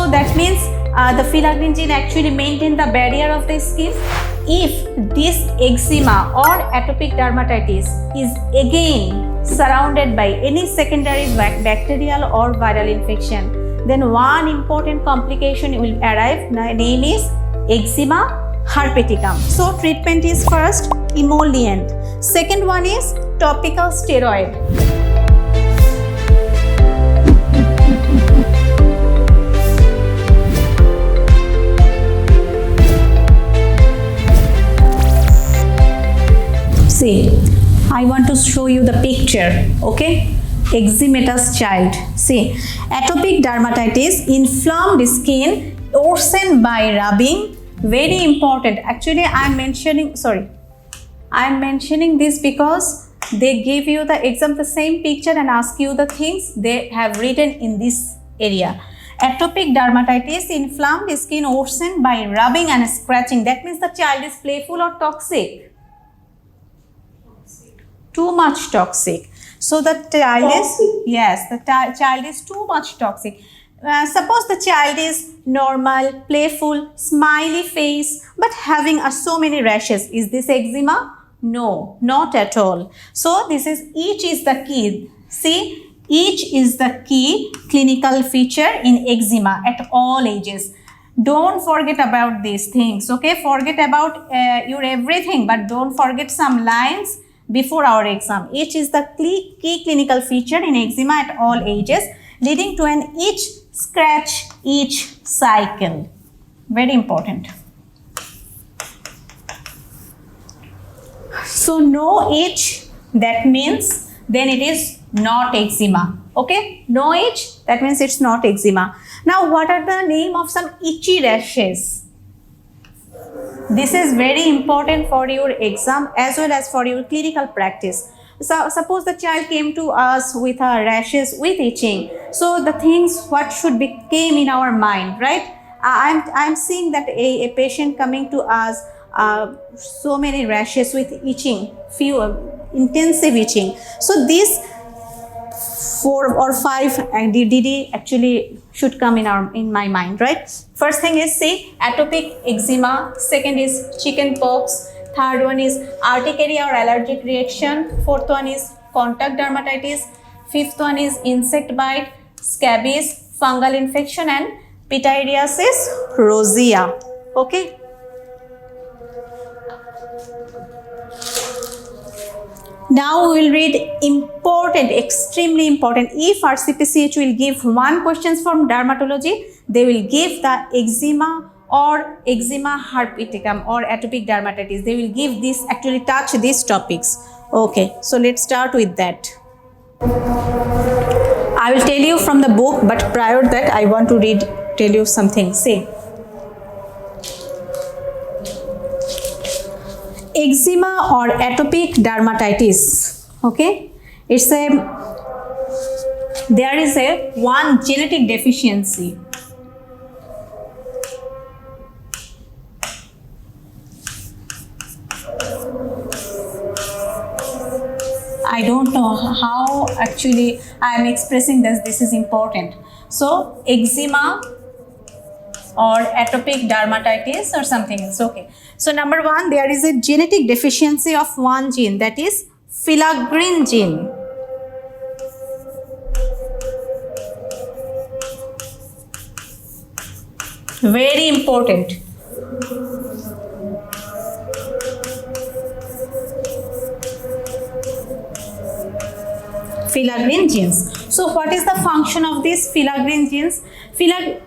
So that means the filaggrin gene actually maintain the barrier of the skin. If this eczema or atopic dermatitis is again surrounded by any secondary bacterial or viral infection, then one important complication will arrive. The name is eczema herpeticum. So treatment is first emollient. Second one is topical steroid. See, I want to show you the picture, okay? Eczematous child. See, atopic dermatitis, inflamed skin, worsened by rubbing. Very important. Actually, I'm mentioning this because they give you the exam the same picture and ask you the things they have written in this area. Atopic dermatitis, inflamed skin, worsened by rubbing and scratching. That means the child is playful or toxic? Too much toxic. So the child child is too much toxic. Suppose the child is normal, playful, smiley face, but having so many rashes. Is this eczema? No, not at all. So this is, each is the key. See, each is the key clinical feature in eczema at all ages. Don't forget about these things, okay? Forget about your everything, but don't forget some lines before our exam. Each is the key clinical feature in eczema at all ages, leading to an itch, scratch, itch cycle. Very important. So no itch, that means then it is not eczema. Okay, no itch, that means it's not eczema. Now what are the name of some itchy rashes? This is very important for your exam as well as for your clinical practice. So suppose the child came to us with rashes, with itching. So the things what should be came in our mind, right? I'm seeing that a patient coming to us, so many rashes with itching, few intensive itching. So these 4 or 5 DD actually should come in my mind, right? First thing is, say, atopic eczema. Second is chicken pox. Third one is urticaria or allergic reaction. Fourth one is contact dermatitis. Fifth one is insect bite, scabies, fungal infection, and pityriasis rosea. Okay. Now we will read important, extremely important. If Mrcpch will give one questions from dermatology, they will give the eczema or eczema herpeticum or atopic dermatitis. They will give this, actually touch these topics. Okay, so let's start with that. I will tell you from the book, but prior to that I want to tell you something. See, eczema or atopic dermatitis, okay, there is one genetic deficiency. I don't know how actually I am expressing this. This is important. So eczema or atopic dermatitis or something else. Okay. So number 1, there is a genetic deficiency of one gene, that is filaggrin gene. Very important. Filaggrin genes. So what is the function of these filaggrin genes?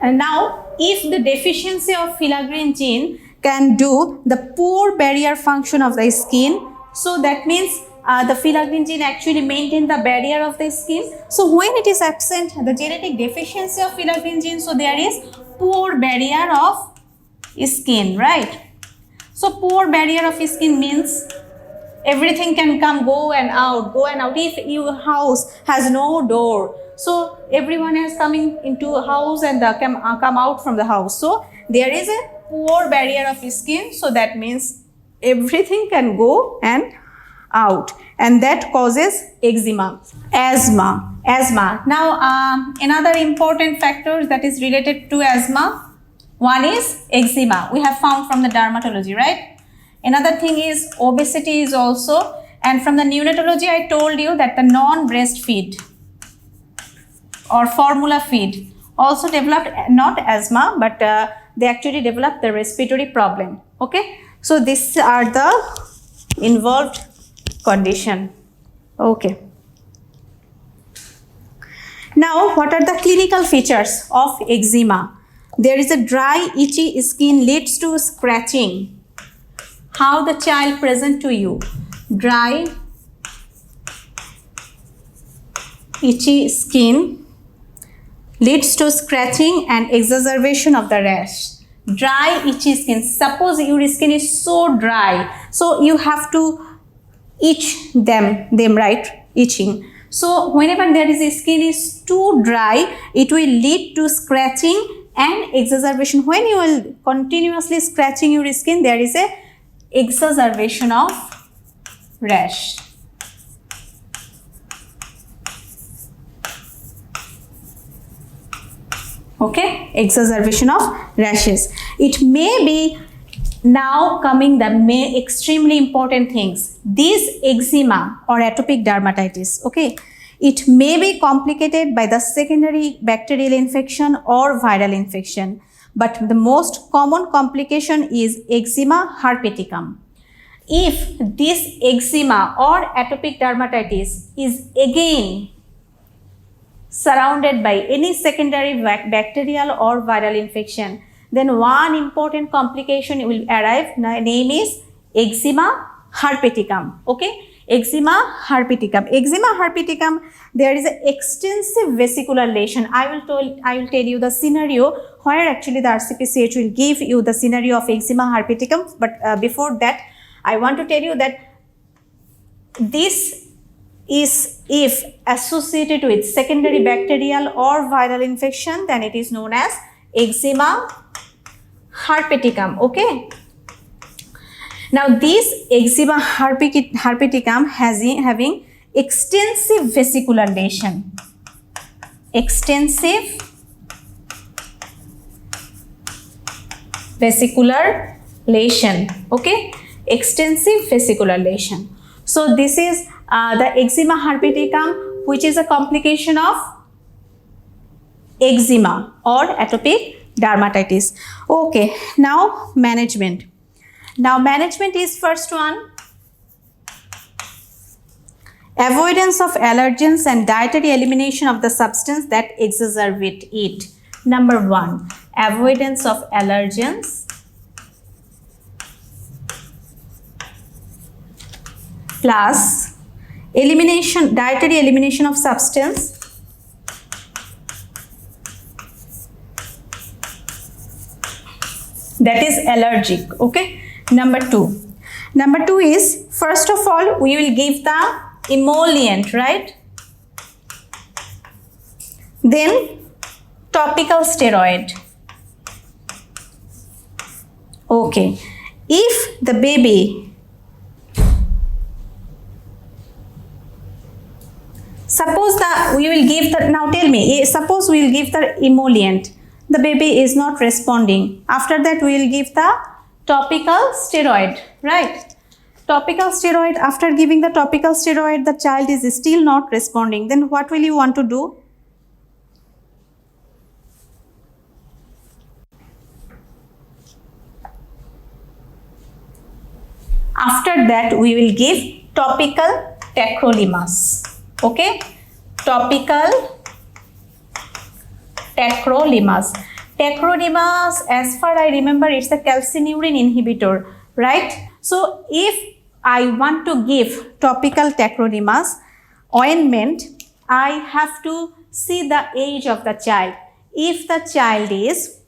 Now, if the deficiency of filaggrin gene can do the poor barrier function of the skin, so that means the filaggrin gene actually maintain the barrier of the skin. So when it is absent, the genetic deficiency of filaggrin gene, so there is poor barrier of skin, right? So poor barrier of skin means everything can come, go and out. If your house has no door, so everyone is coming into a house and come out from the house. So there is a poor barrier of skin, so that means everything can go and out, and that causes eczema. Asthma. Asthma. Now, another important factor that is related to asthma, one is eczema. We have found from the dermatology, right? Another thing is obesity is also, and from the neonatology, I told you that the non-breastfeed or formula feed also developed not asthma, but they actually developed the respiratory problem. Okay, so these are the involved condition. Okay. Now, what are the clinical features of eczema? There is a dry, itchy skin leads to scratching. How the child present to you? Dry, itchy skin leads to scratching and exacerbation of the rash. Dry, itchy skin. Suppose your skin is so dry, so you have to itch them, right? Itching. So whenever there is a skin is too dry, it will lead to scratching and exacerbation. When you will continuously scratching your skin, there is a exacerbation of rash. Okay, exacerbation of rashes. It may be now coming the extremely important things. This eczema or atopic dermatitis, okay, it may be complicated by the secondary bacterial infection or viral infection, but the most common complication is eczema herpeticum. If this eczema or atopic dermatitis is again surrounded by any secondary bacterial or viral infection, then one important complication will arrive. Name is eczema herpeticum. Okay, eczema herpeticum. Eczema herpeticum, there is an extensive vesicular lesion. I will tell you the scenario where actually the Mrcpch will give you the scenario of eczema herpeticum. But before that, I want to tell you that this is if associated with secondary bacterial or viral infection, then it is known as eczema herpeticum. Okay. Now this eczema herpeticum having extensive vesicular lesion. Extensive vesicular lesion. Okay. Extensive vesicular lesion. So this is the eczema herpeticum, which is a complication of eczema or atopic dermatitis. Okay, now management. Now management is first one, avoidance of allergens and dietary elimination of the substance that exacerbate it. Number one, avoidance of allergens plus dietary elimination of substance that is allergic. Okay. Number two is, first of all, we will give the emollient, right? Then topical steroid. Okay. If the baby, suppose we will give the, now tell me, suppose we will give the emollient, the baby is not responding. After that we will give the topical steroid, right? Topical steroid, after giving the topical steroid, the child is still not responding. Then what will you want to do? After that we will give topical tacrolimus. Okay, topical tacrolimus. Tacrolimus, as far I remember, it's a calcineurin inhibitor, right? So if I want to give topical tacrolimus ointment, I have to see the age of the child. If the child is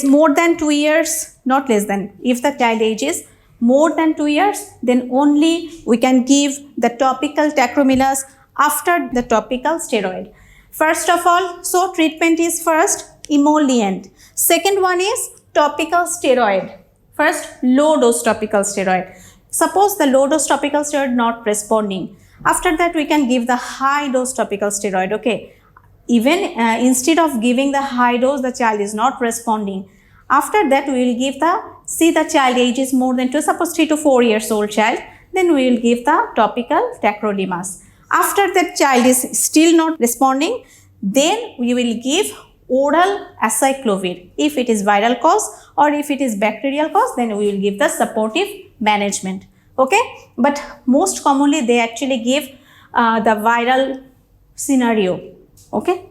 more than 2 years, not less than, if the child age is more than 2 years, then only we can give the topical tacrolimus after the topical steroid. First of all, so treatment is first emollient. Second one is topical steroid. First, low dose topical steroid. Suppose the low dose topical steroid not responding. After that, we can give the high dose topical steroid. Okay, even instead of giving the high dose, the child is not responding. After that, we will give the child age is more than 2, suppose 3 to 4 years old child, then we will give the topical tacrolimus. After that child is still not responding, then we will give oral acyclovir. If it is viral cause or if it is bacterial cause, then we will give the supportive management. Okay, but most commonly they actually give the viral scenario. Okay.